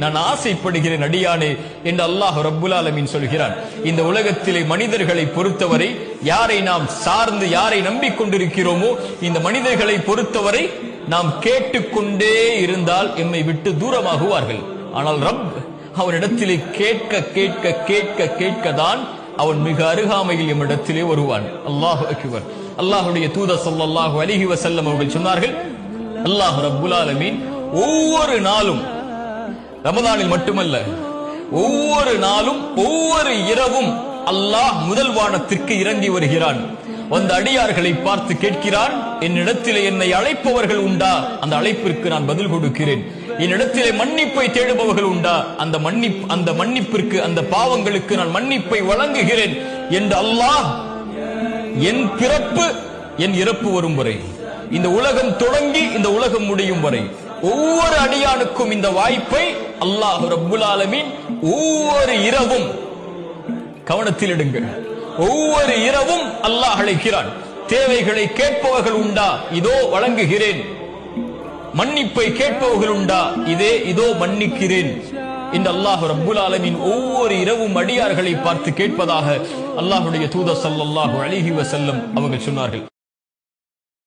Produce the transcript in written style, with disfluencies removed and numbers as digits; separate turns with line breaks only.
நான் ஆசைப்படுகிறேன் அடியானே என்று அல்லாஹ் ரப்புல் ஆலமீன் சொல்கிறான். இந்த உலகத்திலே மனிதர்களை பொறுத்தவரை யாரை நாம் சார்ந்து யாரை நம்பிக்கொண்டிருக்கிறோமோ இந்த மனிதர்களை பொறுத்தவரை நாம் கேட்டுக்கொண்டே இருந்தால் எம்மை விட்டு தூரமாகுவார்கள். ஆனால் ரப் அவனிடத்திலே கேட்க கேட்க கேட்க கேட்கதான் அவன் மிக அருகாமையில் எம்மிடத்திலே வருவான். அல்லாஹு அக்பர். அல்லாஹ்வுடைய தூதர் ஸல்லல்லாஹு அலைஹி வஸல்லம் அவர்கள் சொன்னார்கள், அல்லாஹ் ரப்புல் ஆலமீன் ஒவ்வொரு நாளும், ரமதானில் மட்டுமல்ல, ஒவ்வொரு நாளும் ஒவ்வொரு இரவும் அல்லாஹ் முதல் வானத்திற்கு இறங்கி வருகிறான். வந்த அடியார்களை பார்த்து கேட்கிறான், என்னிடத்திலே என்னை அழைப்பவர்கள் உண்டா? அந்த அழைப்பிற்கு நான் பதில் கொடுக்கிறேன். என்னிடத்திலே மன்னிப்பை தேடுபவர்கள் உண்டா? அந்த மன்னிப்பிற்கு, அந்த பாவங்களுக்கு நான் மன்னிப்பை வழங்குகிறேன் என்று அல்லாஹ் என் பிறப்பு என் இறப்பு வரும் வரை, இந்த உலகம் தொடங்கி இந்த உலகம் முடியும் வரை ஒவ்வொரு அடியானுக்கும் இந்த வாய்ப்பை அல்லாஹ் ரப்புல் ஆலமீன் ஒவ்வொரு இரவும், கவனத்தில் எடுங்கள், ஒவ்வொரு இரவும் அல்லாஹ் அழைக்கிறான். தேவைகளை கேட்பவர்கள் உண்டா? இதோ வழங்குகிறேன். மன்னிப்பை கேட்பவர்கள் உண்டா? இதோ மன்னிக்கிறேன் என்று அல்லாஹ் ரப்புல் ஆலமீன் ஒவ்வொரு இரவும் அடியார்களை பார்த்து கேட்பதாக அல்லாஹ்வுடைய தூதர் ஸல்லல்லாஹு அலைஹி வஸல்லம் அவர்கள் சொன்னார்கள்.